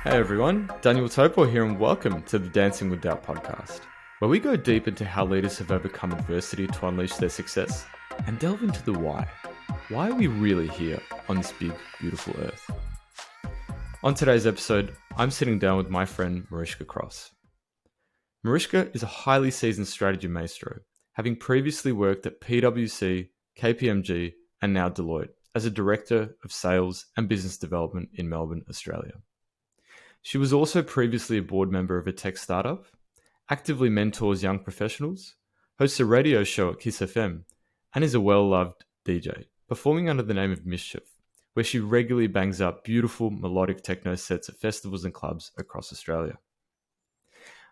Hey everyone, Daniel Topo here and welcome to the Dancing with Doubt podcast, where we go deep into how leaders have overcome adversity to unleash their success and delve into the why. Why are we really here on this big, beautiful earth? On today's episode, I'm sitting down with my friend Marishka Cross. Marishka is a highly seasoned strategy maestro, having previously worked at PwC, KPMG, and now Deloitte as a Director of Sales and Business Development in Melbourne, Australia. She was also previously a board member of a tech startup, actively mentors young professionals, hosts a radio show at Kiss FM, and is a well-loved DJ, performing under the name of Mish'Chief, where she regularly bangs out beautiful melodic techno sets at festivals and clubs across Australia.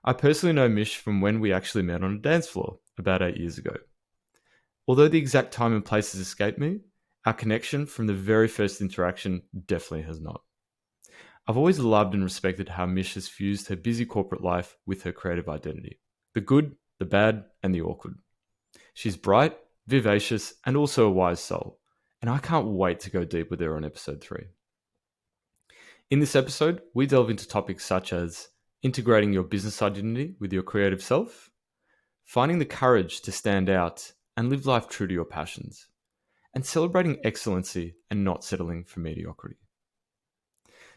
I personally know Mish from when we actually met on a dance floor about 8 years ago. Although the exact time and place has escaped me, our connection from the very first interaction definitely has not. I've always loved and respected how Mish has fused her busy corporate life with her creative identity. The good, the bad, and the awkward. She's bright, vivacious, and also a wise soul. And I can't wait to go deep with her on episode 3. In this episode, we delve into topics such as integrating your business identity with your creative self, finding the courage to stand out and live life true to your passions, and celebrating excellency and not settling for mediocrity.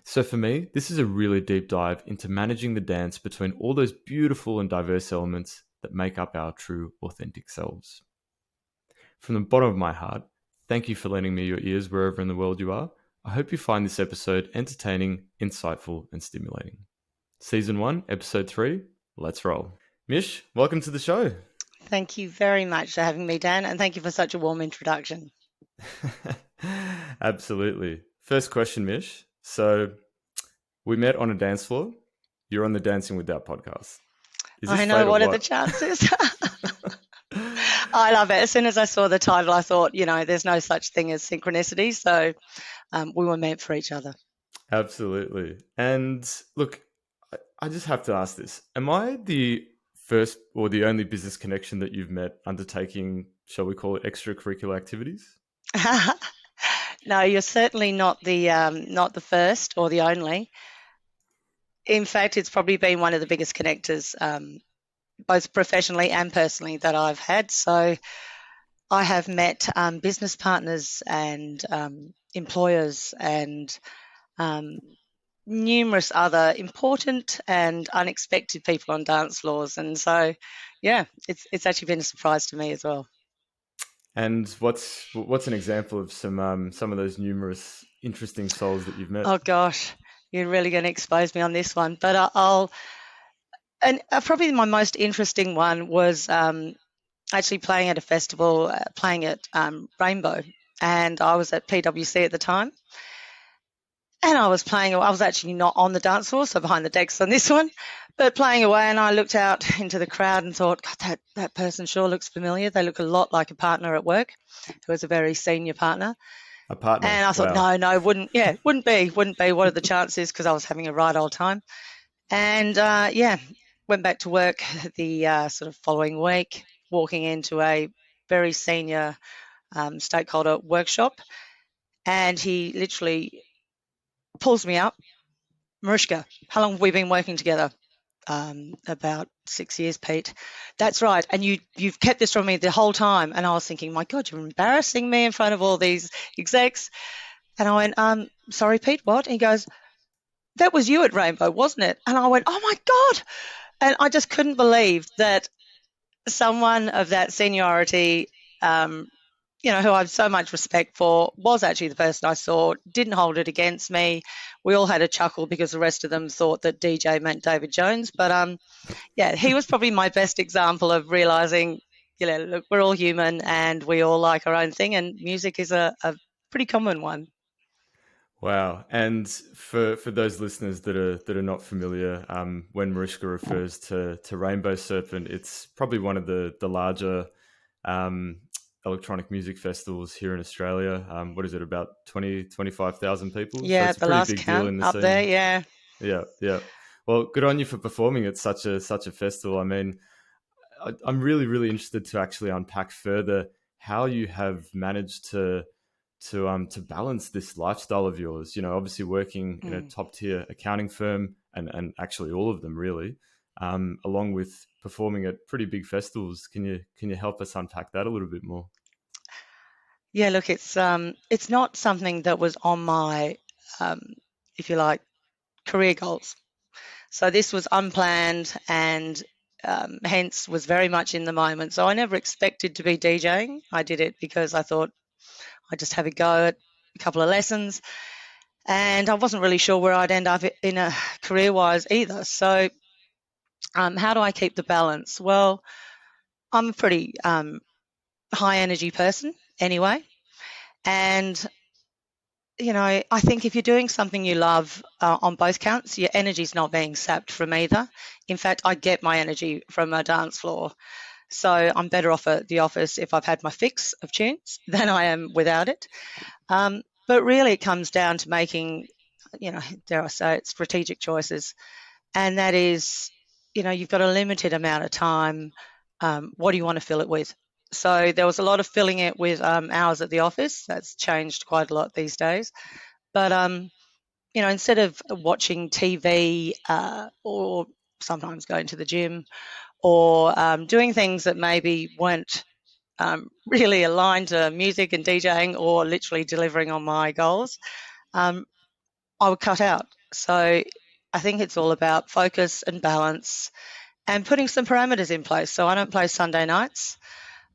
So for me, this is a really deep dive into managing the dance between all those beautiful and diverse elements that make up our true, authentic selves. From the bottom of my heart, thank you for lending me your ears wherever in the world you are. I hope you find this episode entertaining, insightful, and stimulating. Season 1, Episode 3, let's roll. Mish, welcome to the show. Thank you very much for having me, Dan, and thank you for such a warm introduction. Absolutely. First question, Mish. So we met on a dance floor. You're on the Dancing with Doubt podcast. I know, what are the chances? I love it. As soon as I saw the title, I thought, there's no such thing as synchronicity. So we were meant for each other. Absolutely. And look, I just have to ask this. Am I the first or the only business connection that you've met undertaking, shall we call it, extracurricular activities? No, you're certainly not the first or the only. In fact, it's probably been one of the biggest connectors, both professionally and personally, that I've had. So I have met business partners and employers and numerous other important and unexpected people on dance floors. And so, yeah, it's actually been a surprise to me as well. And what's an example of some of those numerous interesting souls that you've met? Oh gosh, you're really going to expose me on this one, but probably my most interesting one was actually playing at a festival, playing at Rainbow, and I was at PwC at the time. And I was actually not on the dance floor, so behind the decks on this one, but playing away, and I looked out into the crowd and thought, God, that person sure looks familiar. They look a lot like a partner at work, who was a very senior partner. A partner? And I thought, wow. No, wouldn't be. What are the chances? Because I was having a right old time. And went back to work the sort of following week, walking into a very senior stakeholder workshop, and he literally pulls me up. Marishka, how long have we been working together? About 6 years, Pete. That's right. And you've kept this from me the whole time. And I was thinking, my God, you're embarrassing me in front of all these execs. And I went, sorry, Pete, what? And he goes, that was you at Rainbow, wasn't it? And I went, oh my God. And I just couldn't believe that someone of that seniority, who I have so much respect for, was actually the person I saw, didn't hold it against me. We all had a chuckle because the rest of them thought that DJ meant David Jones. But he was probably my best example of realizing, look, we're all human and we all like our own thing, and music is a pretty common one. Wow. And for those listeners that are not familiar, when Marishka refers to Rainbow Serpent, it's probably one of the larger electronic music festivals here in Australia. What is it, about 25,000 people? Yeah, so it's the last big count deal in the up scene. There, yeah. Yeah. Well, good on you for performing at such a festival. I mean, I'm really, really interested to actually unpack further how you have managed to to balance this lifestyle of yours? You know, obviously working in a Mm. top tier accounting firm, and actually all of them really, along with performing at pretty big festivals. Can you help us unpack that a little bit more? Yeah, look, it's not something that was on my, um, if you like, career goals. So this was unplanned and hence was very much in the moment. So I never expected to be DJing. I did it because I thought I'd just have a go at a couple of lessons, and I wasn't really sure where I'd end up in a career-wise either. So how do I keep the balance? Well, I'm a pretty high energy person anyway, and I think if you're doing something you love on both counts, your energy's not being sapped from either. In fact, I get my energy from a dance floor. So I'm better off at the office if I've had my fix of tunes than I am without it. But really, it comes down to making, dare I say it, strategic choices. And that is, you've got a limited amount of time. What do you want to fill it with? So there was a lot of filling it with hours at the office. That's changed quite a lot these days. But instead of watching TV or sometimes going to the gym or doing things that maybe weren't really aligned to music and DJing or literally delivering on my goals, um, I would cut out. So I think it's all about focus and balance and putting some parameters in place. So I don't play Sunday nights.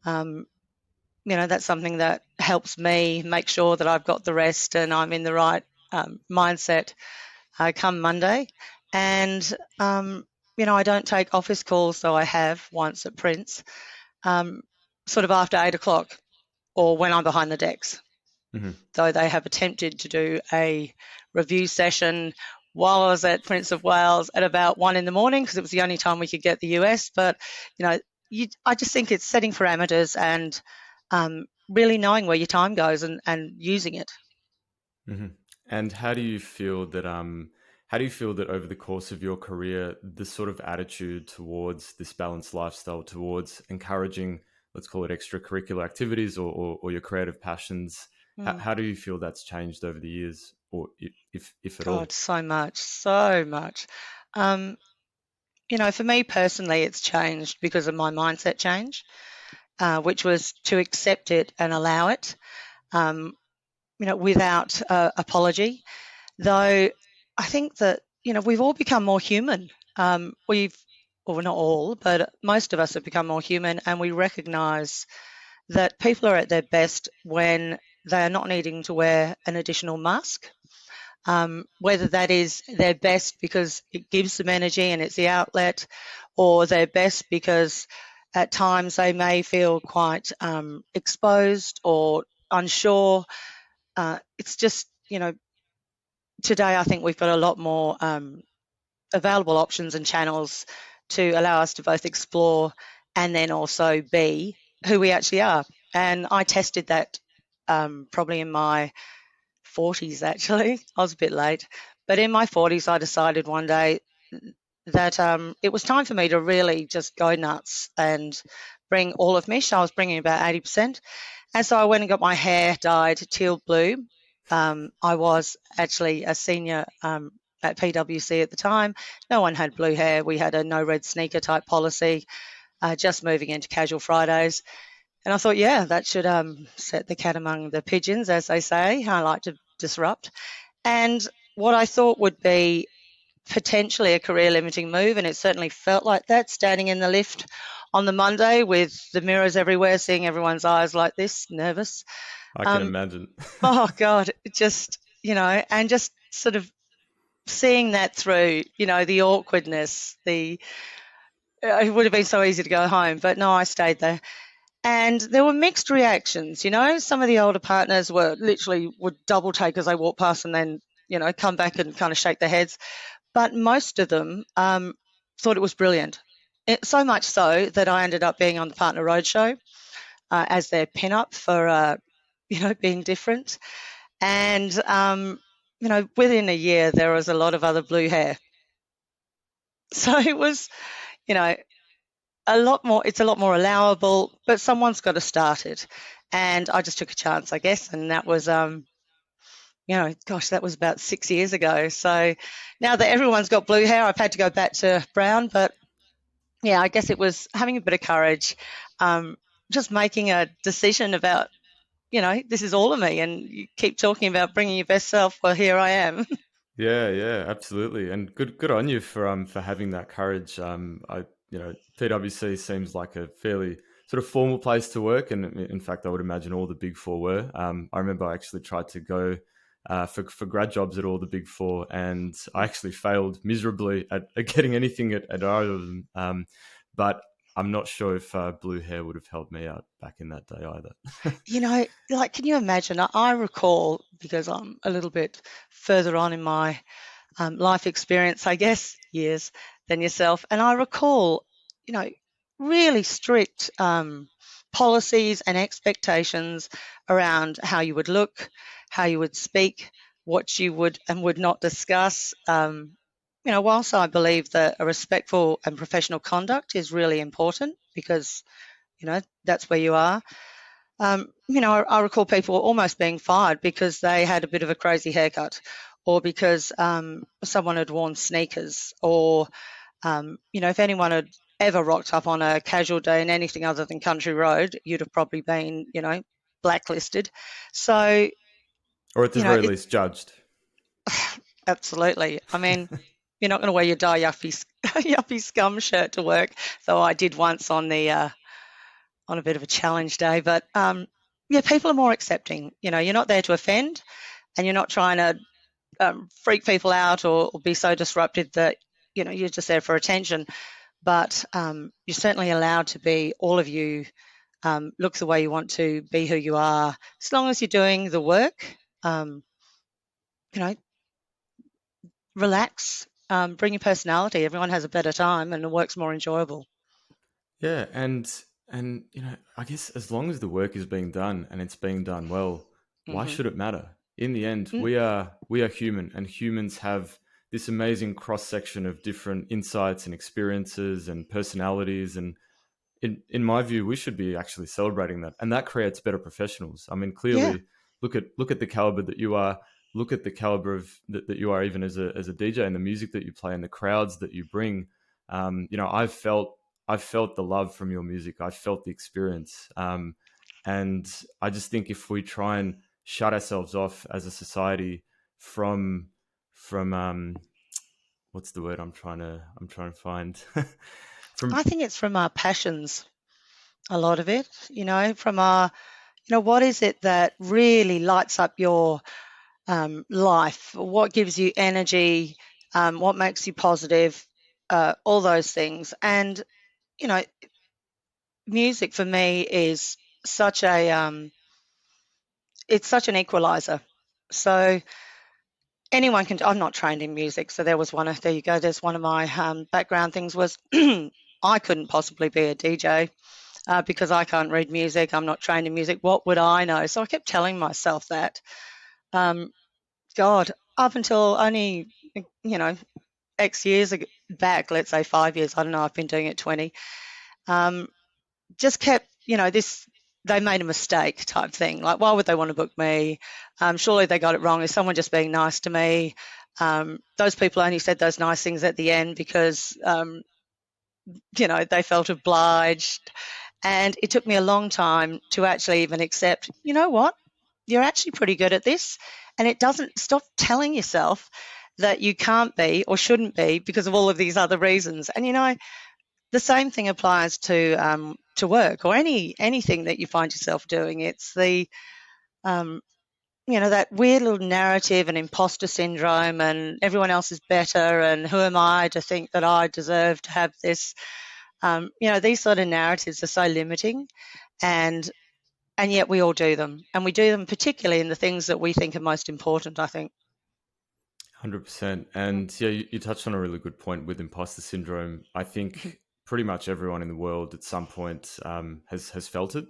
Um, that's something that helps me make sure that I've got the rest and I'm in the right mindset come Monday. And, I don't take office calls, though I have once at Prince, um, sort of after 8 o'clock or when I'm behind the decks. Hmm. Though they have attempted to do a review session while I was at Prince of Wales at about 1 in the morning because it was the only time we could get the US. But, I just think it's setting parameters and really knowing where your time goes and using it. Hmm. And how do you feel that over the course of your career, the sort of attitude towards this balanced lifestyle, towards encouraging, let's call it extracurricular activities or your creative passions, Mm. how do you feel that's changed over the years, or if at God, all? so much, so much. Um, for me personally, it's changed because of my mindset change, which was to accept it and allow it, um, without apology. Though I think that, we've all become more human. Well, not all, but most of us have become more human, and we recognise that people are at their best when they are not needing to wear an additional mask. Whether that is their best because it gives them energy and it's the outlet, or their best because at times they may feel quite exposed or unsure. It's just, today I think we've got a lot more available options and channels to allow us to both explore and then also be who we actually are. And I tested that probably in my 40s, actually. I was a bit late. But in my 40s, I decided one day that it was time for me to really just go nuts and bring all of Mish. I was bringing about 80%. And so I went and got my hair dyed teal blue. I was actually a senior at PwC at the time. No one had blue hair. We had a no red sneaker type policy, just moving into casual Fridays. And I thought, yeah, that should set the cat among the pigeons, as they say. I like to disrupt. And what I thought would be potentially a career limiting move, and it certainly felt like that, standing in the lift on the Monday with the mirrors everywhere, seeing everyone's eyes like this, nervous. I can Um, imagine. oh, God, it just, and just sort of seeing that through, the awkwardness, it would have been so easy to go home, but no, I stayed there. And there were mixed reactions, some of the older partners would double take as they walk past and then, come back and kind of shake their heads. But most of them thought it was brilliant. So much so that I ended up being on the Partner Roadshow as their pin-up for, being different. And, within a year, there was a lot of other blue hair. So it was, you know, it's a lot more allowable, but someone's got to start it. And I just took a chance, I guess, and that was gosh, that was about 6 years ago. So now that everyone's got blue hair, I've had to go back to brown. But yeah, I guess it was having a bit of courage, um, just making a decision about, this is all of me. And you keep talking about bringing your best self. Well, here I am. Yeah, yeah, absolutely, and good on you for having that courage. PwC seems like a fairly sort of formal place to work, and in fact, I would imagine all the Big Four were. I remember I actually tried to go for grad jobs at all the Big Four, and I actually failed miserably at getting anything at either of them. But I'm not sure if blue hair would have helped me out back in that day either. Like, can you imagine? I recall, because I'm a little bit further on in my life experience, I guess, years than yourself. And I recall, you know, really strict policies and expectations around how you would look, how you would speak, what you would and would not discuss. Whilst I believe that a respectful and professional conduct is really important because, that's where you are. I recall people almost being fired because they had a bit of a crazy haircut, or because someone had worn sneakers, or if anyone had ever rocked up on a casual day in anything other than country road, you'd have probably been, blacklisted. So, Or at the very it least, judged. absolutely. I mean, you're not going to wear your dye yuppie, yuppie scum shirt to work, though I did once on a bit of a challenge day. But yeah, people are more accepting. You're not there to offend, and you're not trying to freak people out or be so disruptive that you're just there for attention. But you're certainly allowed to be all of you. Look the way you want to, be who you are, as long as you're doing the work. You know, Relax. Bring your personality. Everyone has a better time, and the work's more enjoyable. Yeah, and I guess as long as the work is being done and it's being done well, why Hmm. should it matter? In the end, Mm, we are human, and humans have this amazing cross section of different insights and experiences and personalities, and in my view, we should be actually celebrating that, and that creates better professionals. I mean, yeah. clearly, look at the caliber that you are. Look at the caliber of that you are, even as a DJ, and the music that you play, and the crowds that you bring. I've felt the love from your music. I've felt the experience, and I just think if we try and shut ourselves off as a society from what's the word I'm trying to find I from. think it's from our passions, a lot of it, from our, what is it that really lights up your life? What gives you energy? What makes you positive? All those things. And, you know, music for me is such it's such an equalizer. So anyone can, I'm not trained in music. So there you go. There's one of my background things was I couldn't possibly be a DJ because I can't read music. I'm not trained in music. What would I know? So I kept telling myself that. Um, God, up until only, you know, X years back, let's say 5 years, I don't know, I've been doing it 20, um, just kept, they made a mistake type thing. Like, why would they want to book me? Surely they got it wrong. Is someone just being nice to me? Those people only said those nice things at the end because, they felt obliged. And it took me a long time to actually even accept, you know what? You're actually pretty good at this. And it doesn't stop telling yourself that you can't be or shouldn't be because of all of these other reasons. And the same thing applies to work or anything that you find yourself doing. It's the that weird little narrative and imposter syndrome, and everyone else is better, and who am I to think that I deserve to have this? These sort of narratives are so limiting, and yet we all do them, and we do them particularly in the things that we think are most important, I think. 100%. And yeah, you touched on a really good point with imposter syndrome. I think pretty much everyone in the world at some point has felt it.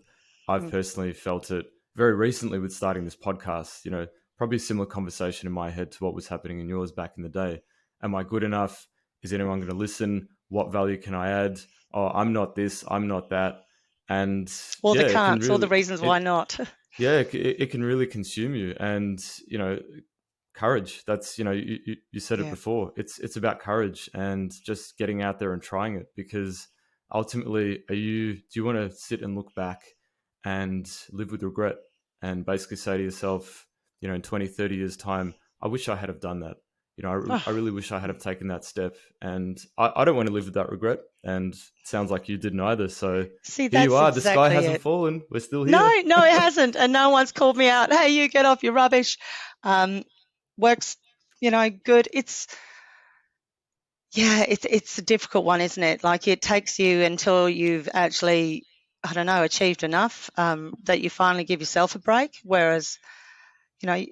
I've personally felt it very recently with starting this podcast. Probably a similar conversation in my head to what was happening in yours back in the day. Am I good enough? Is anyone going to listen? What value can I add? Oh, I'm not this, I'm not that. And All the yeah, it can can'ts, all the really reasons why not. yeah, it can really consume you. And courage. That's you said it Yeah. before. It's about courage and just getting out there and trying it, because ultimately, do you want to sit and look back and live with regret and basically say to yourself, in 20, 30 years time, I wish I had have done that. I Oh, really wish I had have taken that step. And I don't want to live with that regret. And it sounds like you didn't either. So see, here you that's are. The sky exactly hasn't it. fallen. We're still No, here. no, it hasn't. And no one's called me out. Hey, you get off your rubbish. Um, works, good. It's a difficult one, isn't it? Like it takes you until you've actually, I don't know, achieved enough that you finally give yourself a break. Whereas, you know,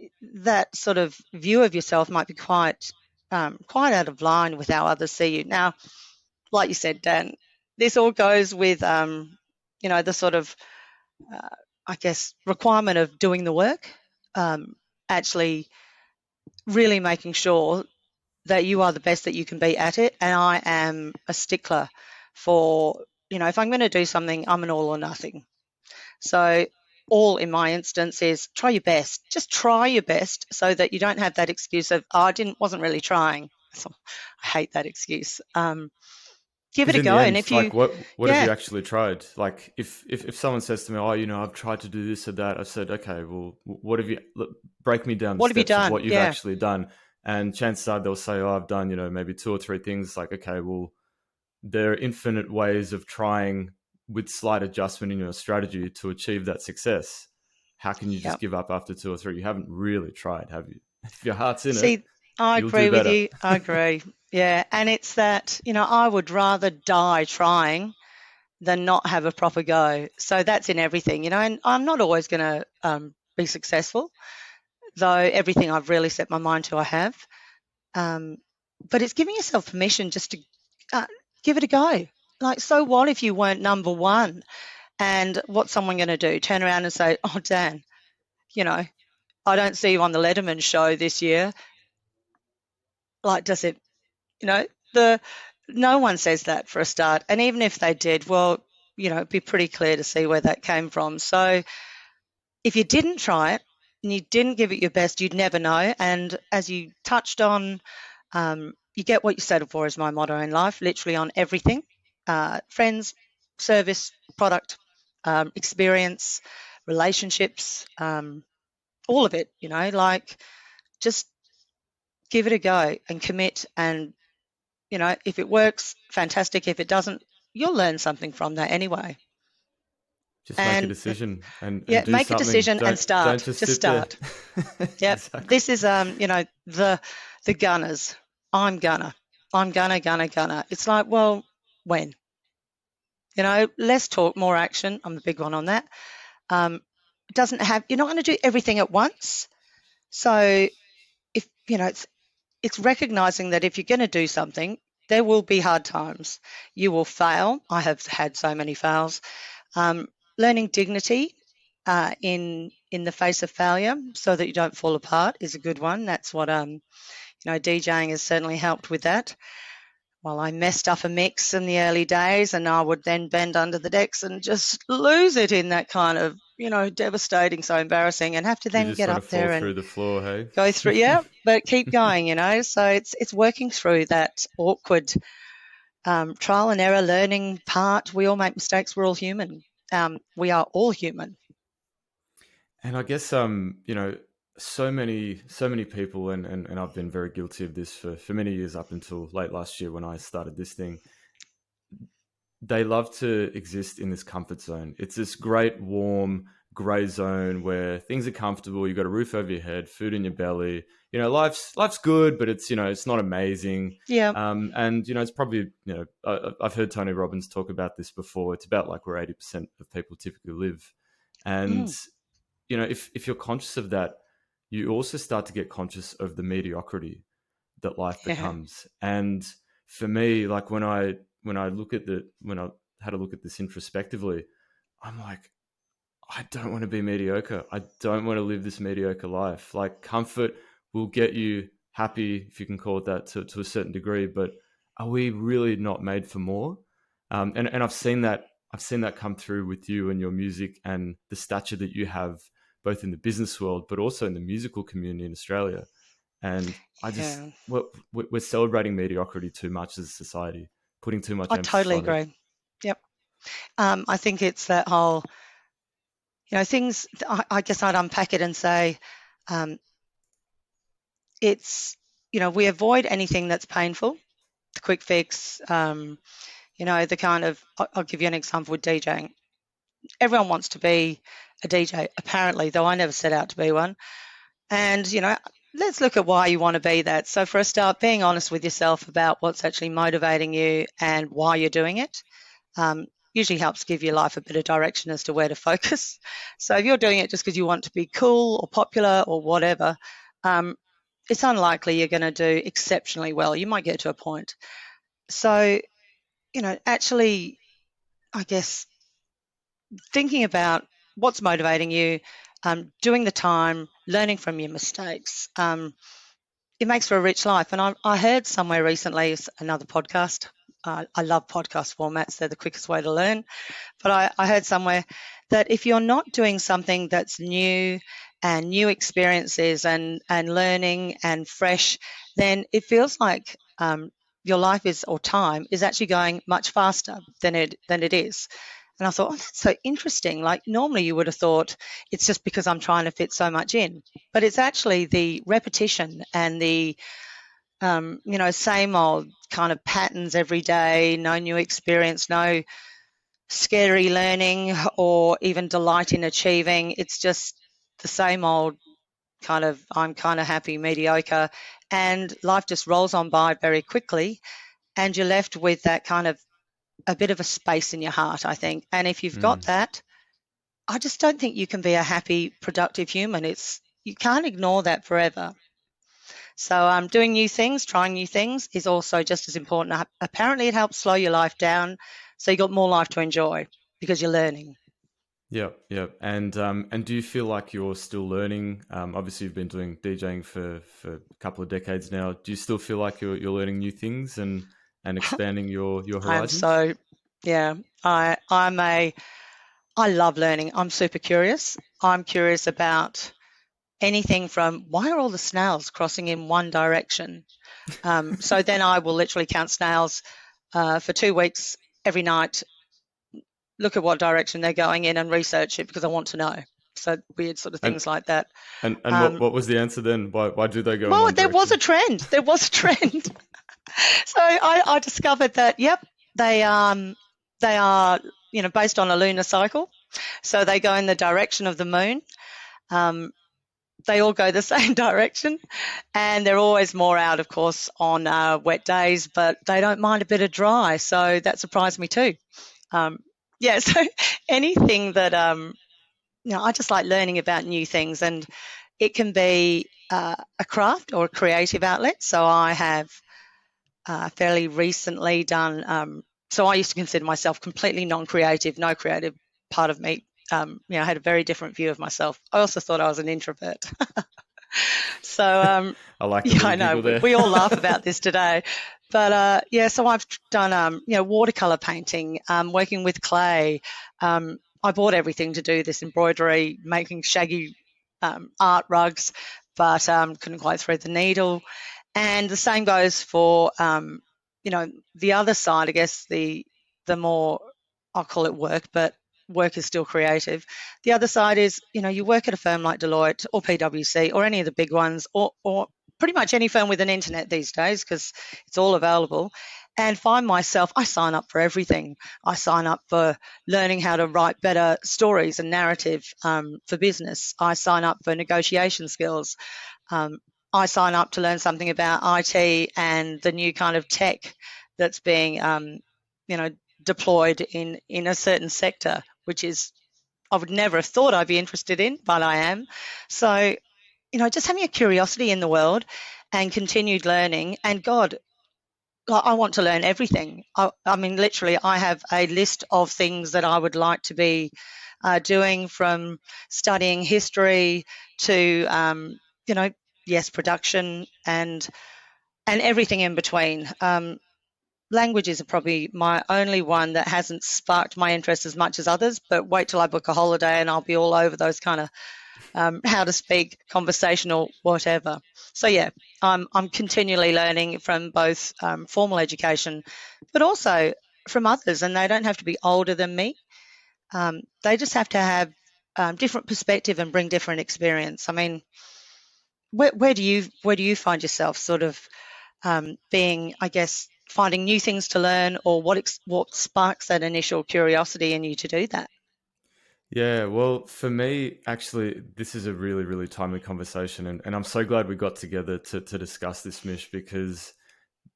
that sort of view of yourself might be quite out of line with how others see you. Now, like you said, Dan, this all goes with, the sort of, uh, I guess, requirement of doing the work, um, actually really making sure that you are the best that you can be at it. And I am a stickler for, if I'm going to do something, I'm an all or nothing. So, all in my instance is try your best. Just try your best so that you don't have that excuse of, oh, wasn't really trying. So, I hate that excuse. Give it Because a in go. the And end, if you, like, what have yeah, you actually tried? Like, if someone says to me, "Oh, I've tried to do this or that," I said, "Okay, well, what have you? Break me down the what have you steps of done? what you've Yeah, actually done." And chances are they'll say, "Oh, I've done, maybe two or three things." Like, okay, well, there are infinite ways of trying with slight adjustment in your strategy to achieve that success. How can you yeah. just give up after two or three? You haven't really tried, have you? If your heart's in it, See, I you'll do agree with better. you. I agree. Yeah. And it's that, I would rather die trying than not have a proper go. So that's in everything, and I'm not always going to be successful, though everything I've really set my mind to, I have. Um, but it's giving yourself permission just to uh, give it a go. Like, so what if you weren't number one? And what's someone going to do? Turn around and say, oh, Dan, you know, I don't see you on the Letterman show this year. Like, does it, you know, the no one says that for a start. And even if they did, well, it'd be pretty clear to see where that came from. So if you didn't try it and you didn't give it your best, you'd never know. And as you touched on, you get what you settle for is my motto in life, literally on everything. Friends, service, product, experience, relationships, all of it, like just give it a go and commit. And, if it works, fantastic. If it doesn't, you'll learn something from that anyway. Just make a And decision and yeah, do make a something. decision and Don't start. just Just sit there. start. Yep. Exactly. This is the gunners. I'm gonna. I'm gonna. It's like, well, when? Less talk, more action. I'm the big one on that. It doesn't have. You're not going to do everything at once. So if it's recognizing that if you're going to do something, there will be hard times. You will fail. I have had so many fails. Um, Learning dignity in the face of failure, so that you don't fall apart, is a good one. That's what DJing has certainly helped with that. Well, I messed up a mix in the early days, and I would then bend under the decks and just lose it in that kind of devastating, so embarrassing, and have to You then just get want to up fall there through and the floor, hey? go through. Yeah, but keep going. So it's working through that awkward trial and error learning part. We all make mistakes. We're all human. We are all human. And I guess so many people, and I've been very guilty of this for many years up until late last year when I started this thing. They love to exist in this comfort zone. It's this great warm gray zone where things are comfortable. You've got a roof over your head, food in your belly. Life's good, but it's not amazing. Yeah. And it's probably I've heard Tony Robbins talk about this before. It's about like where 80% of people typically live, and Mm, if you're conscious of that, you also start to get conscious of the mediocrity that life yeah. becomes. And for me, like when I had a look at this introspectively, I'm like, I don't want to be mediocre. I don't want to live this mediocre life. Like comfort will get you happy, if you can call it that, to a certain degree, but are we really not made for more? And I've seen that. I've seen that come through with you and your music and the stature that you have both in the business world, but also in the musical community in Australia. And Yeah, we're celebrating mediocrity too much as a society, putting too much I emphasis totally on it. agree. Yep. I think it's that whole, things, I guess I'd unpack it and say, um, it's, we avoid anything that's painful, the quick fix, the kind of, I'll give you an example with DJing. Everyone wants to be a DJ, apparently, though I never set out to be one. And, let's look at why you want to be that. So for a start, being honest with yourself about what's actually motivating you and why you're doing it usually helps give your life a bit of direction as to where to focus. So if you're doing it just because you want to be cool or popular or whatever, it's unlikely you're going to do exceptionally well. You might get to a point. So, actually, I guess thinking about what's motivating you, doing the time, learning from your mistakes, it makes for a rich life. And I heard somewhere recently, another podcast. I love podcast formats; they're the quickest way to learn. But I heard somewhere that if you're not doing something that's new and new experiences and learning and fresh, then it feels like your life is or time is actually going much faster than it is. And I thought, oh, that's so interesting. Like normally you would have thought it's just because I'm trying to fit so much in, but it's actually the repetition and the same old kind of patterns every day, no new experience, no scary learning or even delight in achieving. It's just the same old kind of, I'm kind of happy, mediocre, and life just rolls on by very quickly. And you're left with that kind of a bit of a space in your heart, I think. And if you've got Mm. that, I just don't think you can be a happy, productive human. You can't ignore that forever. So doing new things, trying new things is also just as important. Apparently, it helps slow your life down, so you got more life to enjoy because you're learning. Yeah, yeah. And do you feel like you're still learning? Obviously, you've been doing DJing for a couple of decades now. Do you still feel like you're learning new things and expanding your I am horizons? so, yeah. I love learning. I'm super curious. I'm curious about anything from why are all the snails crossing in one direction? So then I will literally count snails for 2 weeks every night, look at what direction they're going in and research it because I want to know. So weird sort of And things like that. and Um, what was the answer then? Why do they go in well, one there was a direction? trend. There was a trend. So I discovered that, yep, they are, based on a lunar cycle. So they go in the direction of the moon. Um, they all go the same direction, and they're always more out, of course, on wet days, but they don't mind a bit of dry. So that surprised me too. Um, yeah, so anything that, I just like learning about new things, and it can be a craft or a creative outlet. So I have fairly recently done, so I used to consider myself completely non-creative, no creative part of me. I had a very different view of myself. I also thought I was an introvert. So, I like the yeah, little I know giggle there. we all laugh about this today. But yeah, so I've done, watercolor painting, working with clay. I bought everything to do this embroidery, making shaggy art rugs, but couldn't quite thread the needle. And the same goes for, the other side, I guess, the more, I'll call it work, but work is still creative. The other side is, you work at a firm like Deloitte or PwC or any of the big ones, or pretty much any firm with an internet these days because it's all available. And find myself, I sign up for everything. I sign up for learning how to write better stories and narrative for business. I sign up for negotiation skills. Um, I sign up to learn something about IT and the new kind of tech that's being, you know, deployed in a certain sector, which is I would never have thought I'd be interested in, but I am. So, just having a curiosity in the world and continued learning. And God, I want to learn everything. I mean, literally, I have a list of things that I would like to be doing, from studying history to, yes, production and everything in between. languages are probably my only one that hasn't sparked my interest as much as others, but wait till I book a holiday and I'll be all over those kind of how to speak, conversational, whatever. So yeah, I'm continually learning from both formal education, but also from others, and they don't have to be older than me. They just have to have different perspective and bring different experience. I mean, where do you find yourself sort of being, I guess, finding new things to learn, or what sparks that initial curiosity in you to do that? Yeah, well, for me, actually, this is a really, really timely conversation, and I'm so glad we got together to discuss this, Mish, because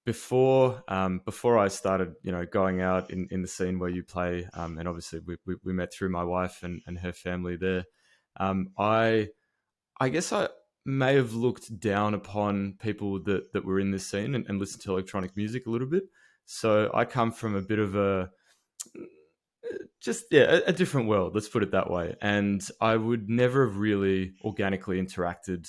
before I started, going out in the scene where you play, and obviously we met through my wife and her family there. I guess I may have looked down upon people that were in this scene and listened to electronic music a little bit. So I come from a bit of a different world, let's put it that way, and I would never have really organically interacted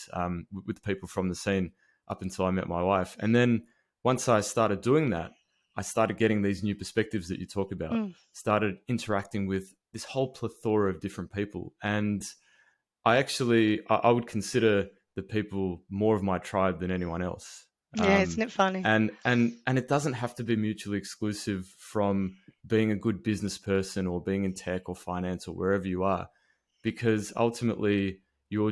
with people from the scene up until I met my wife. And then once I started doing that, I started getting these new perspectives that you talk about, Mm, started interacting with this whole plethora of different people. And I would consider the people more of my tribe than anyone else. yeah, isn't it funny? And it doesn't have to be mutually exclusive from being a good business person or being in tech or finance or wherever you are, because ultimately you're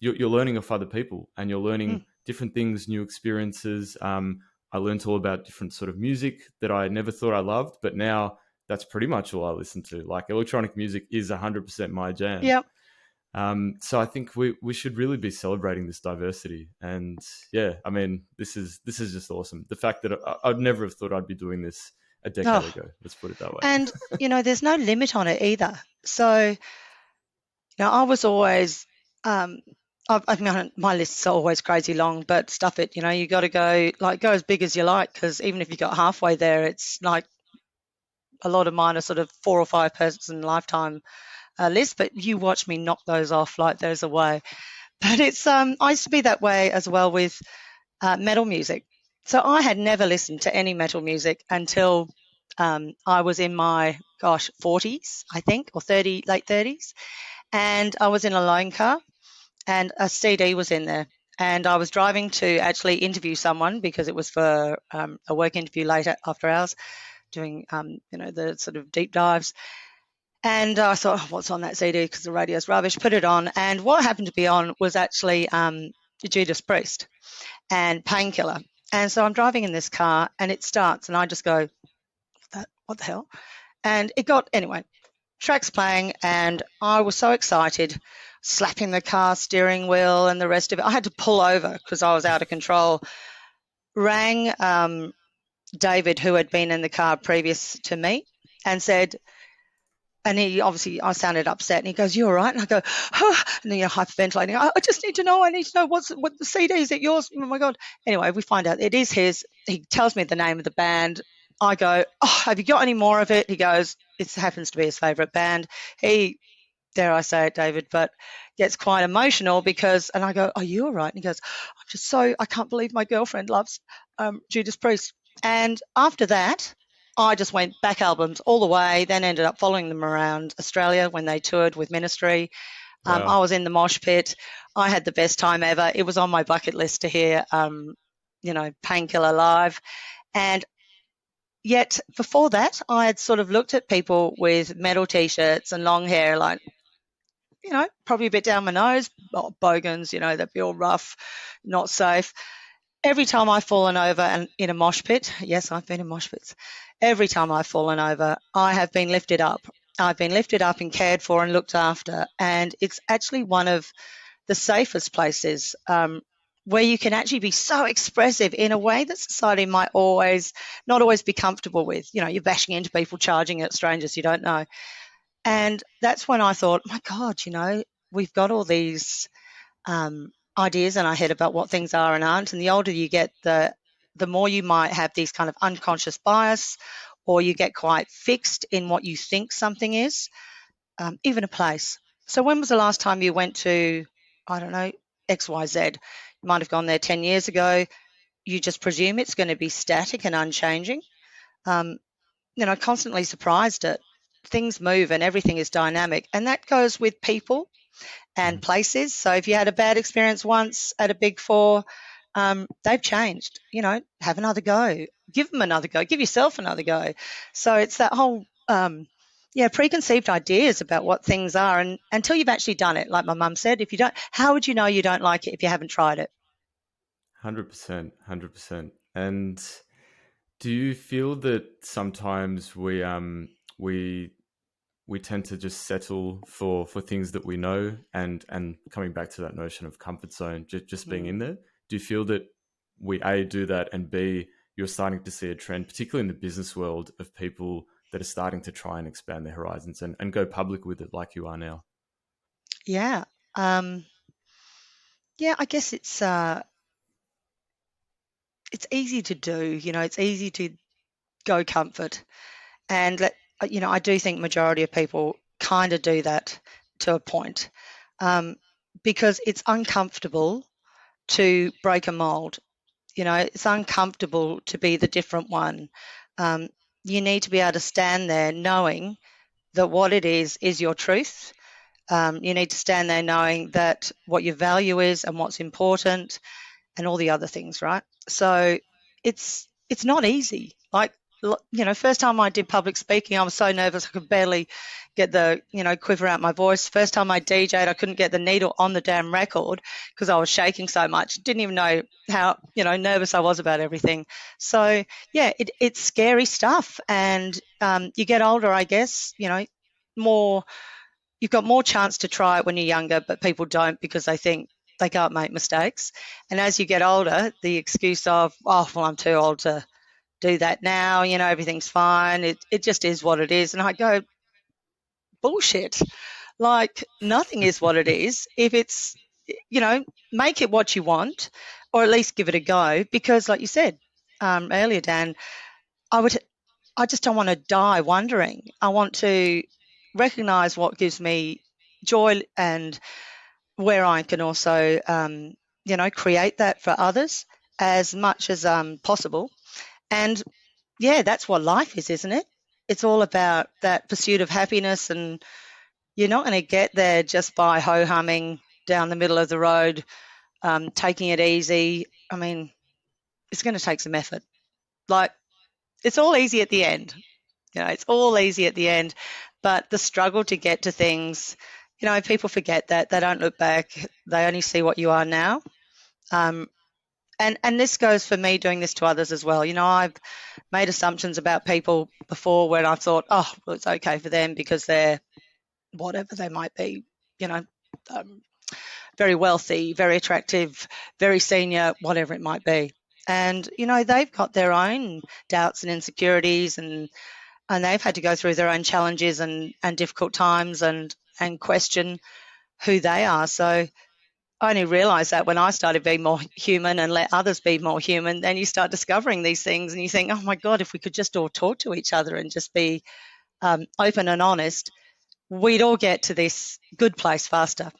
learning off other people and you're Mm, learning different things, new experiences. I learned all about different sort of music that I never thought I loved, but now that's pretty much all I listen to. Like, electronic music is 100% my jam. yep. So I think we should really be celebrating this diversity. And yeah, I mean, this is just awesome. The fact that I'd never have thought I'd be doing this a decade Oh, ago. Let's put it that way. and there's no limit on it either. So, I was always, um, I mean, my lists are always crazy long, but stuff it. You got to go as big as you like, because even if you got halfway there, it's like a lot of mine are sort of 4 or 5 person lifetime lists. But you watch me knock those off like there's a way. But it's I used to be that way as well with metal music. So I had never listened to any metal music until I was in my 40s, I think, or late 30s, and I was in a loan car, and a CD was in there. And I was driving to actually interview someone because it was for a work interview later after hours, doing the sort of deep dives. And I thought, oh, what's on that CD? Because the radio's rubbish. Put it on, and what happened to be on was actually Judas Priest and Painkiller. And so I'm driving in this car, and it starts, and I just go, what the hell? And it got, anyway, tracks playing, and I was so excited, slapping the car steering wheel and the rest of it. I had to pull over because I was out of control. Rang David, who had been in the car previous to me, and said, and he obviously, I sounded upset, and he goes, "You all right?" And I go, oh, and then hyperventilating. I just need to know. I need to know what the CD is. It yours? Oh my god! Anyway, we find out it is his. He tells me the name of the band. I go, "Oh, have you got any more of it?" He goes, "It happens to be his favourite band." He, dare I say it, David, but gets quite emotional because, and I go, "Are you all right?" And he goes, I can't believe my girlfriend loves Judas Priest." And after that, I just went back albums all the way, then ended up following them around Australia when they toured with Ministry. I Wow. was in the mosh pit. I had the best time ever. It was on my bucket list to hear, Painkiller live. And yet before that, I had sort of looked at people with metal T-shirts and long hair, like, probably a bit down my nose, bogans, they'd be all rough, not safe. Every time I've fallen over and in a mosh pit, yes, I've been in mosh pits. Every time I've fallen over, I have been lifted up. I've been lifted up and cared for and looked after. And it's actually one of the safest places where you can actually be so expressive in a way that society might not always be comfortable with. You're bashing into people, charging at strangers you don't know. And that's when I thought, my God, we've got all these ideas in our head about what things are and aren't. And the older you get, the more you might have these kind of unconscious bias, or you get quite fixed in what you think something is, even a place. So when was the last time you went to, I don't know, XYZ? You might have gone there 10 years ago. you just presume it's going to be static and unchanging. Um, Constantly surprised at things move and everything is dynamic, and that goes with people and Mhm. places. So if you had a bad experience once at a Big 4, they've changed. Have another go. Give them another go. Give yourself another go. So it's that whole preconceived ideas about what things are, and until you've actually done it, like my mum said, if you don't, how would you know you don't like it if you haven't tried it? 100%, 100%. And do you feel that sometimes we we tend to just settle for things that we know, and coming back to that notion of comfort zone, just being in Mm. there? Do you feel that we A, do that, and B, you're starting to see a trend, particularly in the business world, of people that are starting to try and expand their horizons and go public with it like you are now? Yeah. Um, yeah, I guess it's easy to do. It's easy to go comfort. And I do think majority of people kind of do that to a point, um, because it's uncomfortable to break a mold. It's uncomfortable to be the different one. Um, you need to be able to stand there knowing that what it is your truth. You need to stand there knowing that what your value is and what's important and all the other things, right? So it's not easy. Like, first time I did public speaking, I was so nervous I could barely get the quiver out my voice. First time I DJ'd, I couldn't get the needle on the damn record because I was shaking so much. Didn't even know how nervous I was about everything. So yeah, it's scary stuff. And you get older, I guess. More You've got more chance to try it when you're younger, but people don't because they think they can't make mistakes. And as you get older, the excuse of, oh, well, I'm too old to do that now, everything's fine. It just is what it is. And I go, bullshit. Like, nothing is what it is. If it's, make it what you want, or at least give it a go. Because, like you said earlier, Dan, I would, I just don't want to die wondering. I want to recognize what gives me joy and where I can also, create that for others as much as possible. And yeah, that's what life is, isn't it? It's all about that pursuit of happiness, and you're not going to get there just by ho humming down the middle of the road, taking it easy. I mean, it's going to take some effort. Like, it's all easy at the end. It's all easy at the end, but the struggle to get to things, people forget that. They don't look back. They only see what you are now. Um, and this goes for me doing this to others as well. I've made assumptions about people before when I thought, oh, well, it's okay for them because they're whatever they might be, you know, um, very wealthy, very attractive, very senior, whatever it might be. And, they've got their own doubts and insecurities, and they've had to go through their own challenges and difficult times and question who they are. So I only realised that when I started being more human and let others be more human, then you start discovering these things and you think, oh my God, if we could just all talk to each other and just be open and honest, we'd all get to this good place faster.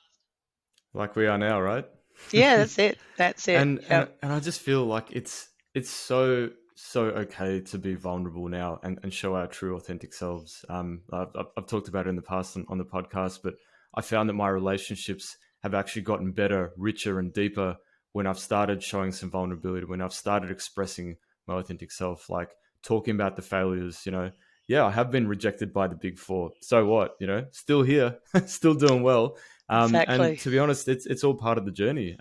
Like we are now, right? Yeah, that's it. That's it. and Yep. and I just feel like it's so okay to be vulnerable now and show our true authentic selves. I've talked about it in the past on the podcast, but I found that my relationships have actually gotten better, richer, and deeper when I've started showing some vulnerability, when I've started expressing my authentic self, like talking about the failures. Yeah, I have been rejected by the Big 4. So what? Still here, still doing well. And Exactly. to be honest, it's all part of the journey.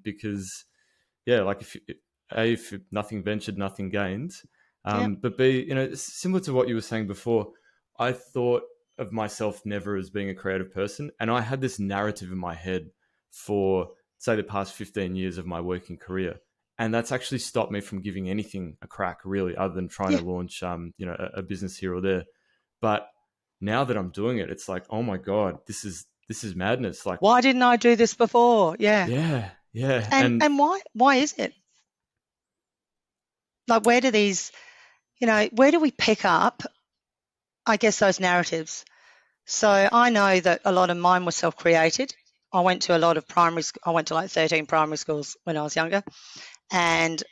Because yeah, like if nothing ventured, nothing gained. Yep. But B, similar to what you were saying before, I thought of myself never as being a creative person, and I had this narrative in my head for say the past 15 years of my working career, and that's actually stopped me from giving anything a crack, really, other than trying Yeah. to launch a business here or there. But now that I'm doing it, it's like, oh my god, this is madness. Like, Why didn't I do this before? Yeah. yeah, yeah, And and and why is it? Like, where do we pick up, I guess, those narratives? So I know that a lot of mine was self-created. I went to like 13 primary schools when I was younger. And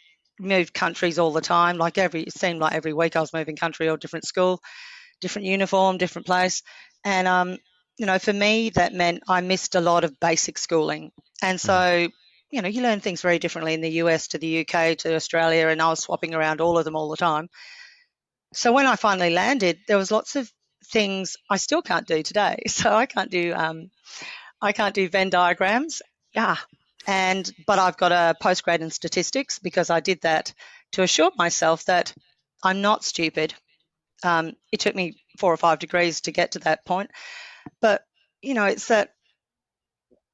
moved countries all the time. Like it seemed like every week I was moving country or different school, different uniform, different place. And, for me, that meant I missed a lot of basic schooling. And so, you learn things very differently in the US to the UK to Australia, and I was swapping around all of them all the time. So when I finally landed, there was lots of things I still can't do today. So I can't do Venn diagrams. Yeah. But I've got a postgrad in statistics because I did that to assure myself that I'm not stupid. It took me 4 or 5 degrees to get to that point. But, it's that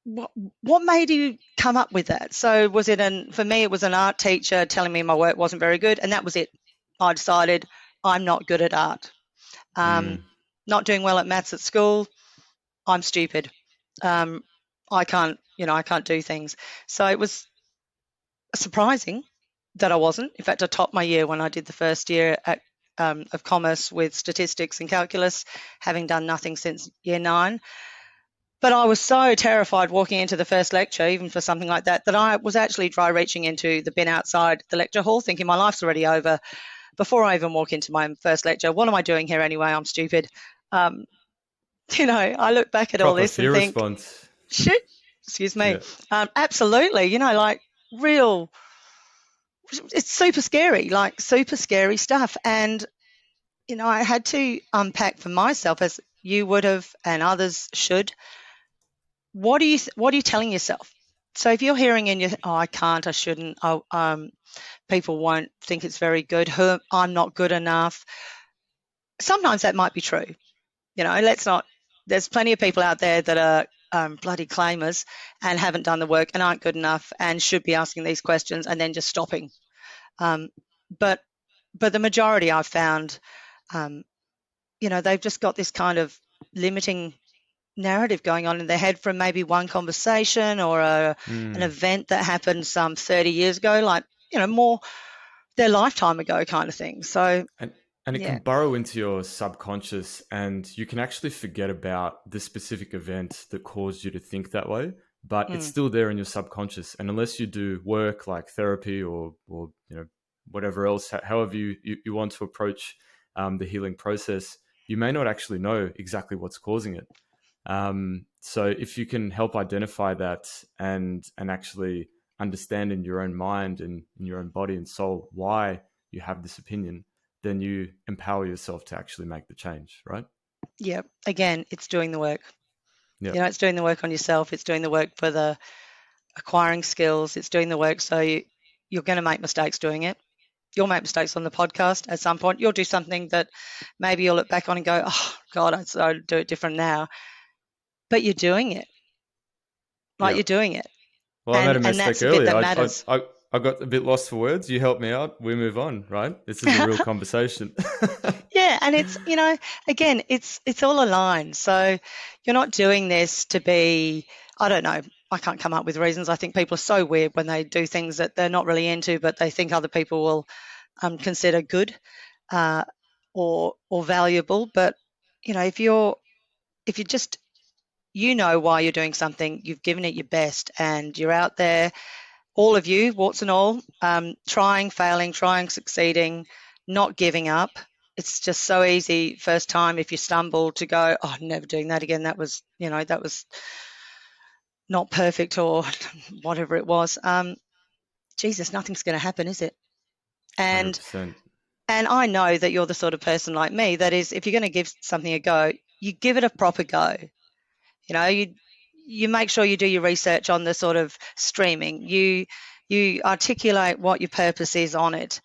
what made you come up with that? So for me, it was an art teacher telling me my work wasn't very good, and that was it. I decided I'm not good at art. Not doing well at maths at school, I'm stupid. I can't do things. So it was surprising that I wasn't. In fact, I topped my year when I did the first year of commerce with statistics and calculus, having done nothing since year 9. But I was so terrified walking into the first lecture, even for something like that, that I was actually dry reaching into the bin outside the lecture hall, thinking my life's already over before I even walk into my first lecture. What am I doing here anyway? I'm stupid. I look back at all Proper this and fear think, response. shit, excuse me. Yeah. Absolutely, like real, it's super scary, like super scary stuff. And, I had to unpack for myself, as you would have and others should. What are you telling yourself? So if you're hearing in your, I can't, I shouldn't, people won't think it's very good, I'm not good enough. Sometimes that might be true. There's plenty of people out there that are bloody claimers and haven't done the work and aren't good enough and should be asking these questions and then just stopping. But the majority I've found, they've just got this kind of limiting narrative going on in their head from maybe one conversation or an event that happened some 30 years ago, like, more their lifetime ago kind of thing. So and it can burrow into your subconscious, and you can actually forget about the specific event that caused you to think that way, but it's still there in your subconscious. And unless you do work like therapy or whatever else, however you want to approach the healing process, you may not actually know exactly what's causing it. So if you can help identify that and actually understand in your own mind and in your own body and soul why you have this opinion, then you empower yourself to actually make the change, right? Yeah. Again, it's doing the work. Yeah. It's doing the work on yourself. It's doing the work for the acquiring skills. It's doing the work. So you're going to make mistakes doing it. You'll make mistakes on the podcast at some point. You'll do something that maybe you'll look back on and go, oh, God, I'd do it different now. But you're doing it. You're doing it. Well, I made a mistake earlier. I got a bit lost for words. You helped me out. We move on, right? This is a real conversation. Yeah, and it's, again, it's all aligned. So you're not doing this to be, I don't know, I can't come up with reasons. I think people are so weird when they do things that they're not really into, but they think other people will consider good or valuable. But, if you just, why you're doing something, you've given it your best, and you're out there, all of you, warts and all, trying, failing, succeeding, not giving up. It's just so easy first time if you stumble to go, oh, never doing that again. That was, that was not perfect or whatever it was. Jesus, nothing's going to happen, is it? And 100%. And I know that you're the sort of person like me that is, if you're going to give something a go, you give it a proper go. You make sure you do your research on the sort of streaming. You articulate what your purpose is on it.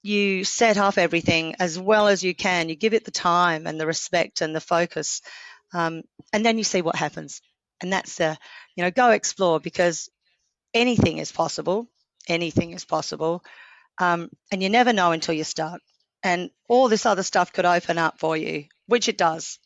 You set up everything as well as you can. You give it the time and the respect and the focus, and then you see what happens. And that's go explore, because anything is possible. Anything is possible, and you never know until you start. And all this other stuff could open up for you, which it does.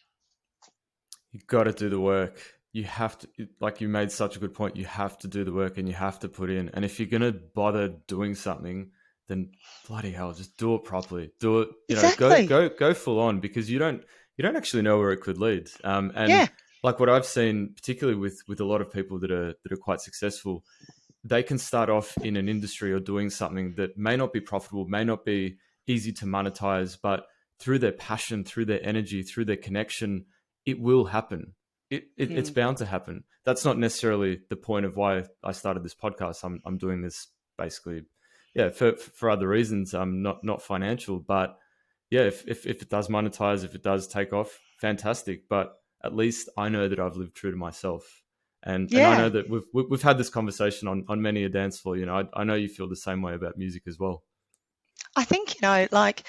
You've got to do the work. You have to, like you made such a good point, you have to do the work and you have to put in. And if you're going to bother doing something, then bloody hell, just do it properly. Do it, Exactly. go full on, because you don't actually know where it could lead. And like what I've seen, particularly with a lot of people that are quite successful, they can start off in an industry or doing something that may not be profitable, may not be easy to monetize, but through their passion, through their energy, through their connection, it will happen. It's Mm. bound to happen. That's not necessarily the point of why I started this podcast. I'm doing this basically, yeah, for other reasons. Not financial, but yeah, if it does monetize, if it does take off, fantastic. But at least I know that I've lived true to myself, and I know Yeah, that we've had this conversation on many a dance floor. You know, I know you feel the same way about music as well. I think, like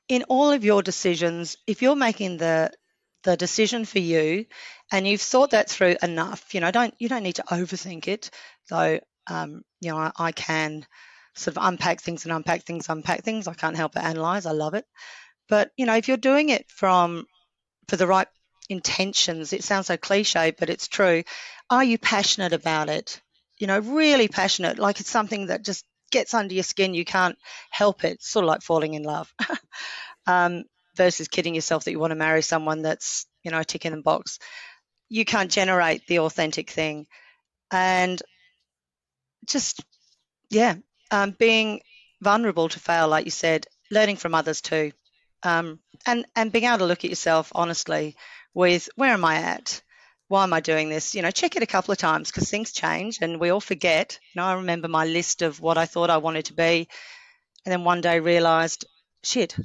in all of your decisions, if you're making the decision for you and you've thought that through enough, you don't need to overthink it. Though, I can sort of unpack things and unpack things. I can't help but analyze. I love it. But if you're doing it for the right intentions, it sounds so cliche, but it's true. Are you passionate about it? Really passionate, like it's something that just gets under your skin. You can't help it. It's sort of like falling in love, um, versus kidding yourself that you want to marry someone that's, a tick in the box. You can't generate the authentic thing. And just, yeah, being vulnerable to fail, like you said, learning from others too, and being able to look at yourself honestly with where am I at? Why am I doing this? Check it a couple of times because things change and we all forget. I remember my list of what I thought I wanted to be, and then one day realised, shit,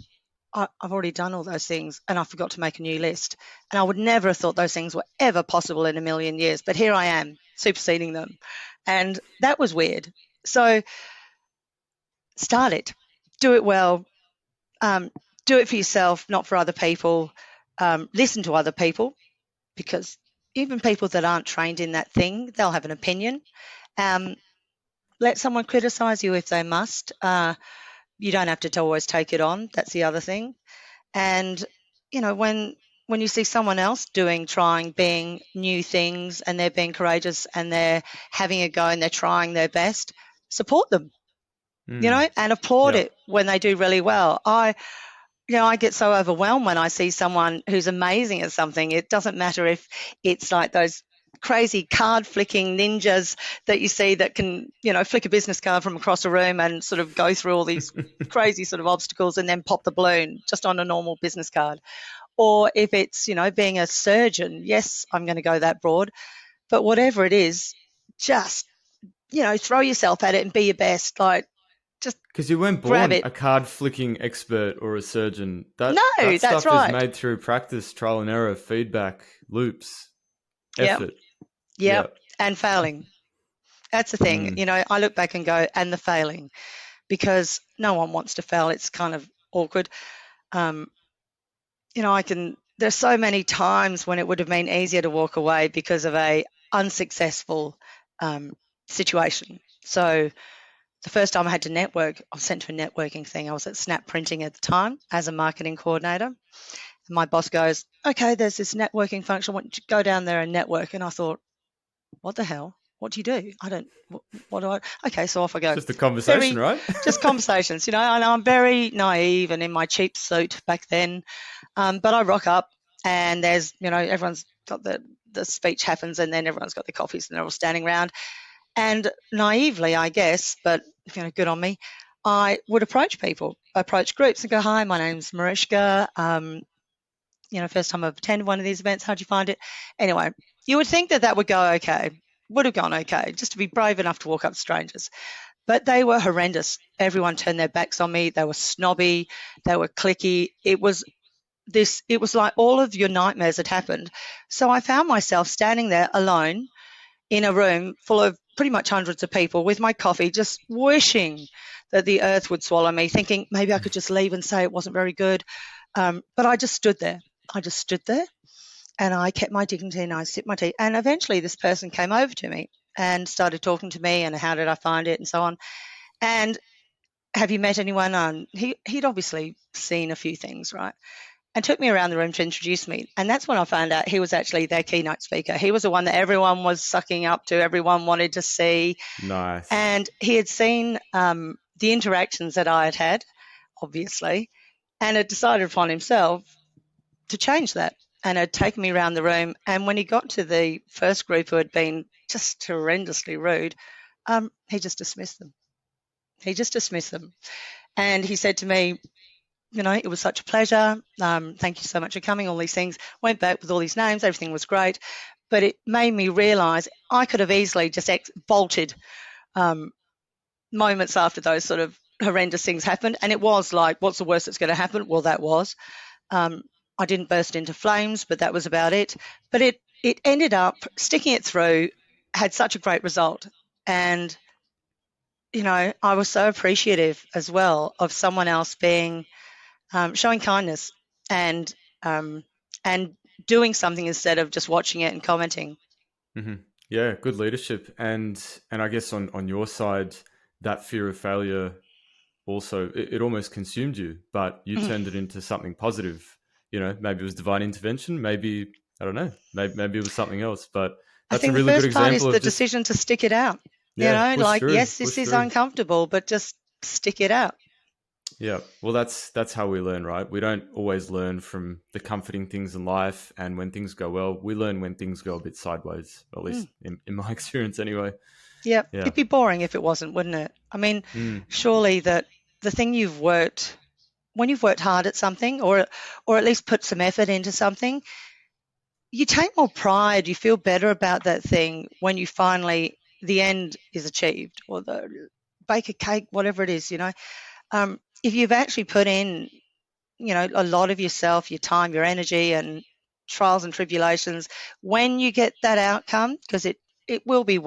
I've already done all those things and I forgot to make a new list. And I would never have thought those things were ever possible in a million years, but here I am superseding them. And that was weird. So start it, do it well, um, do it for yourself, not for other people. Listen to other people because even people that aren't trained in that thing, they'll have an opinion. Um, let someone criticize you if they must. You don't have to always take it on. That's the other thing. And when you see someone else trying, being new things, and they're being courageous and they're having a go and they're trying their best, support them, Mm, and applaud yeah. it when they do really well. I get so overwhelmed when I see someone who's amazing at something. It doesn't matter if it's like those crazy card flicking ninjas that you see that can, flick a business card from across a room and sort of go through all these crazy sort of obstacles and then pop the balloon just on a normal business card. Or if it's, being a surgeon, yes, I'm going to go that broad. But whatever it is, just, throw yourself at it and be your best. Like, just Because you weren't grab born it. a card flicking expert or a surgeon. That No, that's stuff is right. made through practice, trial and error, feedback, loops, Yep. effort. Yeah. Yep. And failing. That's the thing. Mm. I look back and go, and the failing, because no one wants to fail. It's kind of awkward. Um, there's so many times when it would have been easier to walk away because of a unsuccessful um, situation. So the first time I had to network, I was sent to a networking thing. I was at Snap Printing at the time as a marketing coordinator. And my boss goes, okay, there's this networking function. I want you to go down there and network. And I thought, what the hell? What do you do? I don't, what do I, okay, so off I It's go. just a conversation, right? Just conversations, and I'm very naive and in my cheap suit back then. But I rock up and there's, everyone's got the speech happens and then everyone's got their coffees and they're all standing around. And naively, I guess, but good on me, I would approach groups and go, hi, my name's Marishka. First time I've attended one of these events. How'd you find it? Anyway, you would think that would go okay, would have gone okay, just to be brave enough to walk up to strangers. But they were horrendous. Everyone turned their backs on me. They were snobby. They were cliquey. It was like all of your nightmares had happened. So I found myself standing there alone in a room full of pretty much hundreds of people with my coffee, just wishing that the earth would swallow me, thinking maybe I could just leave and say it wasn't very good. But I just stood there. And I kept my dignity and I sipped my tea. And eventually this person came over to me and started talking to me and how did I find it and so on. And have you met anyone? He'd obviously seen a few things, right? And took me around the room to introduce me. And that's when I found out he was actually their keynote speaker. He was the one that everyone was sucking up to, everyone wanted to see. Nice. And he had seen the interactions that I had had, obviously, and had decided upon himself to change that and had taken me around the room. And when he got to the first group who had been just horrendously rude, He just dismissed them. He just dismissed them. And he said to me, it was such a pleasure. Thank you so much for coming, all these things. Went back with all these names. Everything was great. But it made me realise I could have easily just bolted moments after those sort of horrendous things happened. And it was like, what's the worst that's going to happen? Well, that was. I didn't burst into flames, but that was about it. But it ended up sticking it through, had such a great result. And, I was so appreciative as well of someone else being showing kindness and doing something instead of just watching it and commenting. Mm-hmm. Yeah, good leadership, and I guess on your side, that fear of failure also it almost consumed you, but you turned it into something positive. Maybe it was divine intervention, maybe I don't know, maybe it was something else, but I that's a think the really good first part is example the of just decision to stick it out. push through, Yes, this push is through. uncomfortable, but just stick it out. Yeah, well, that's how we learn, right? We don't always learn from the comforting things in life, and when things go well, we learn when things go a bit sideways. At least in my experience, anyway. Yeah, Yeah. it'd be boring if it wasn't, wouldn't it? I mean, surely that the thing when you've worked hard at something, or at least put some effort into something, you take more pride. You feel better about that thing when you finally the end is achieved, or the bake a cake, whatever it is. If you've actually put in, a lot of yourself, your time, your energy, and trials and tribulations, when you get that outcome, because it will be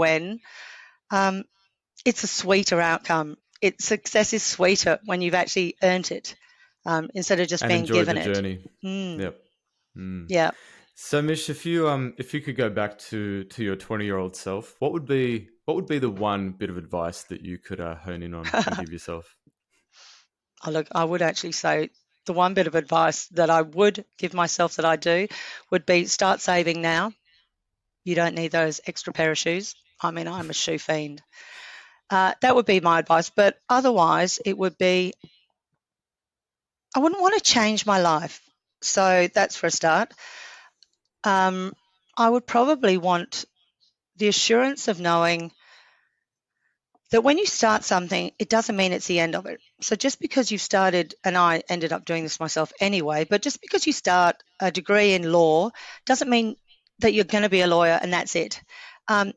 it's a sweeter outcome. Success is sweeter when you've actually earned it, instead of just and being enjoy given the it. journey. Yep. Yeah. So, Mish, if you could go back to your 20-year-old self, what would be the one bit of advice that you could hone in on and give yourself? Oh, look, I would actually say the one bit of advice that I would give myself that I do would be start saving now. You don't need those extra pair of shoes. I mean, I'm a shoe fiend. That would be my advice. But otherwise, it would be I wouldn't want to change my life. So that's for a start. I would probably want the assurance of knowing that when you start something, it doesn't mean it's the end of it. So just because you started, and I ended up doing this myself anyway, but just because you start a degree in law doesn't mean that you're going to be a lawyer and that's it.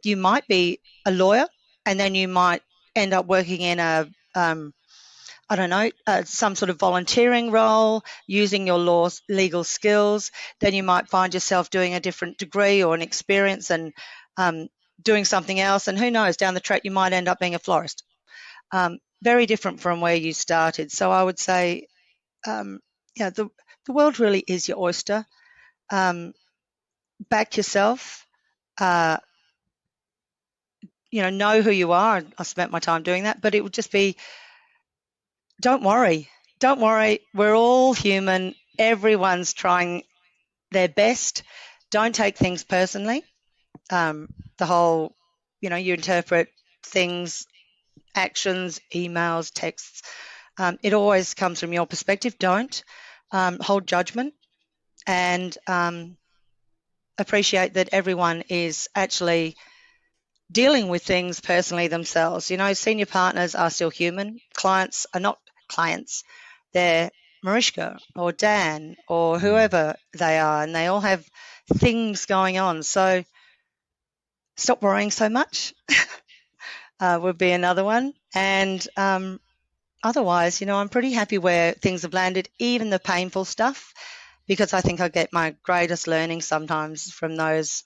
You might be a lawyer and then you might end up working in I don't know, some sort of volunteering role, using your legal skills. Then you might find yourself doing a different degree or an experience and doing something else. And who knows, down the track, you might end up being a florist. Very different from where you started. So I would say, the world really is your oyster. Back yourself. Know who you are. I spent my time doing that, but it would just be, don't worry. Don't worry. We're all human. Everyone's trying their best. Don't take things personally. The whole, you interpret things, actions, emails, texts. It always comes from your perspective. Don't hold judgment, and appreciate that everyone is actually dealing with things personally themselves. Senior partners are still human. Clients are not clients. They're Marishka or Dan or whoever they are, and they all have things going on. So stop worrying so much would be another one. And otherwise, I'm pretty happy where things have landed, even the painful stuff, because I think I get my greatest learning sometimes from those,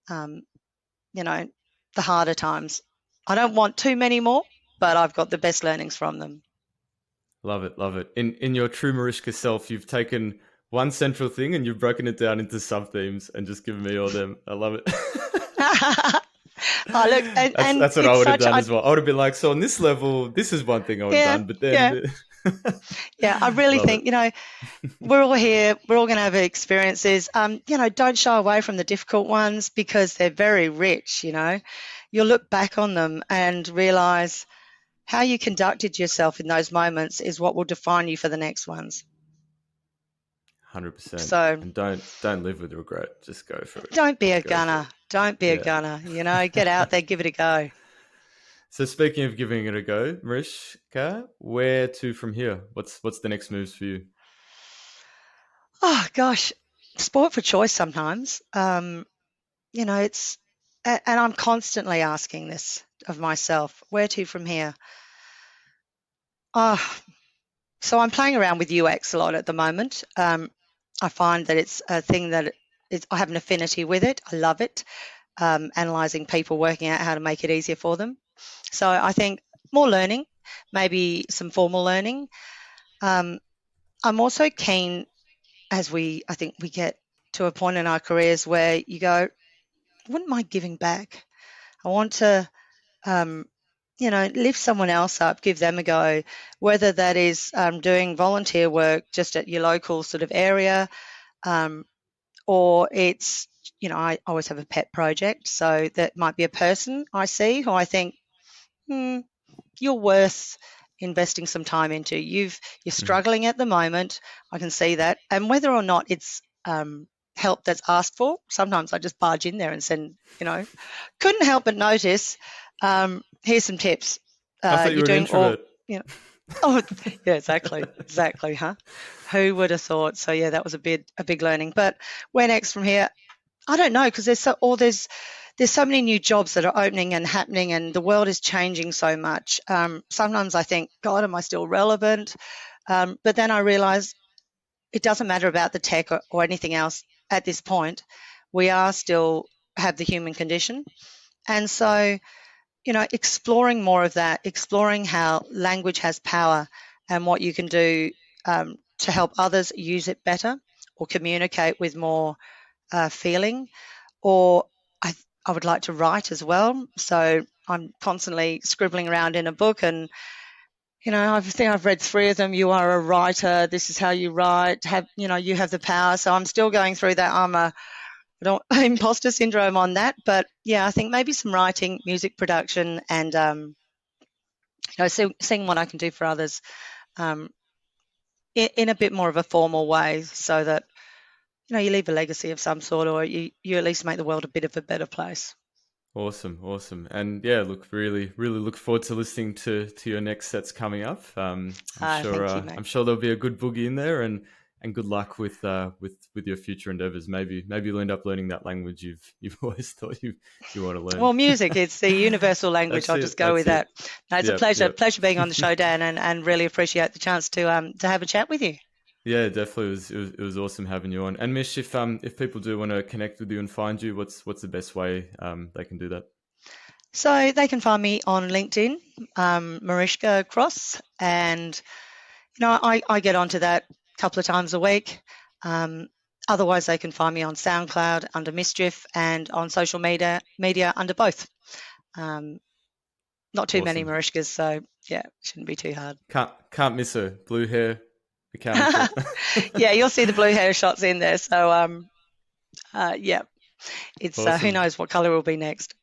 the harder times. I don't want too many more, but I've got the best learnings from them. Love it, love it. In your true Marishka self, you've taken one central thing and you've broken it down into sub themes and just given me all them. I love it. Oh, look, that's what I would have done as well. I would have been like, so on this level, this is one thing I would have done, but then I really think we're all here. We're all going to have experiences. Don't shy away from the difficult ones because they're very rich. You'll look back on them and realize how you conducted yourself in those moments is what will define you for the next ones. 100%. So, and don't live with regret. Just go for it. Don't be a gunner. Don't be a gunner. Get out there, give it a go. So speaking of giving it a go, Marishka, where to from here? What's the next moves for you? Oh gosh, sport for choice sometimes. It's and I'm constantly asking this of myself, where to from here? Oh, so I'm playing around with UX a lot at the moment. I find that it's a thing that I have an affinity with it. I love it. Analyzing people, working out how to make it easier for them. So I think more learning, maybe some formal learning. Um, I'm also keen I think we get to a point in our careers where you go, I wouldn't mind giving back. I want to, um, lift someone else up, give them a go, whether that is doing volunteer work just at your local sort of area, um, or it's, I always have a pet project. So that might be a person I see who I think, hmm, you're worth investing some time into. You're Mhm. struggling at the moment. I can see that. And whether or not it's help that's asked for, sometimes I just barge in there and send, couldn't help but notice, here's some tips. I thought you You're were an doing all, introvert. you know, oh, yeah, exactly, huh? Who would have thought? So yeah, that was a big learning. But where next from here? I don't know because there's so many new jobs that are opening and happening, and the world is changing so much. Sometimes I think, God, am I still relevant? But then I realize it doesn't matter about the tech or anything else at this point. We are still have the human condition, and so exploring more of that, exploring how language has power and what you can do to help others use it better or communicate with more feeling or I, I would like to write as well. So I'm constantly scribbling around in a book, and I think I've read three of them. You are a writer. This is how you write. You have the power. So I'm still going through that. I don't imposter syndrome on that, but yeah, I think maybe some writing, music production, and seeing what I can do for others um, in a bit more of a formal way, so that you leave a legacy of some sort, or you at least make the world a bit of a better place. Awesome, awesome, and yeah, look, really, really look forward to listening to your next sets coming up. Thank you, mate. I'm sure there'll be a good boogie in there, and good luck with your future endeavors. Maybe you'll end up learning that language you've always thought you want to learn. Well, music, it's the universal language. That's I'll it. just go That's with it. that. No, it's a Yep. pleasure. Yep. Pleasure being on the show, Dan, and really appreciate the chance to have a chat with you. Yeah, definitely. It was awesome having you on. And Mish, if people do want to connect with you and find you, what's the best way they can do that? So they can find me on LinkedIn, Marishka Cross, and I get onto that a couple of times a week. Um, Otherwise, they can find me on SoundCloud under Mish'Chief and on social media under both. Um, Not too many Awesome. Marishkas, so yeah, shouldn't be too hard. Can't miss her. Blue hair, accounting for Yeah, it. you'll see the blue hair shots in there. So yeah, it's who Awesome. knows what colour will be next.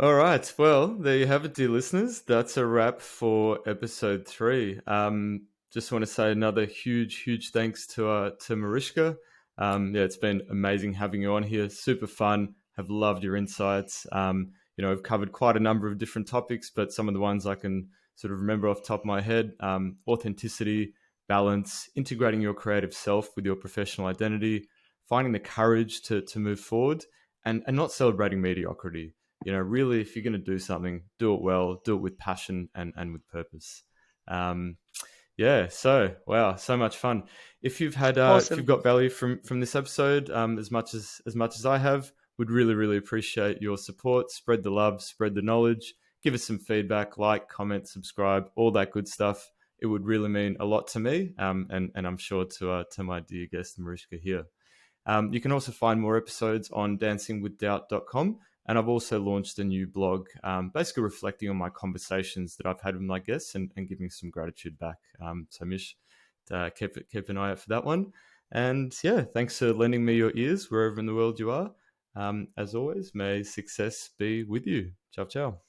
All right. Well, there you have it, dear listeners. That's a wrap for episode 3. Just want to say another huge thanks to Marishka. Yeah, it's been amazing having you on here. Super fun. Have loved your insights. I've covered quite a number of different topics, but some of the ones I can sort of remember off the top of my head: authenticity, balance, integrating your creative self with your professional identity, finding the courage to move forward, and not celebrating mediocrity. Really, if you're going to do something, do it well, do it with passion and with purpose. Um, yeah. So, wow, so much fun. If you've Awesome. got value from this episode, as much as I have, would really appreciate your support. Spread the love, spread the knowledge. Give us some feedback, like, comment, subscribe, all that good stuff. It would really mean a lot to me, and I'm sure to my dear guest Marishka here. You can also find more episodes on dancingwithdoubt.com. And I've also launched a new blog, basically reflecting on my conversations that I've had with my guests and giving some gratitude back. So, Mish, keep an eye out for that one. And yeah, thanks for lending me your ears wherever in the world you are. As always, may success be with you. Ciao, ciao.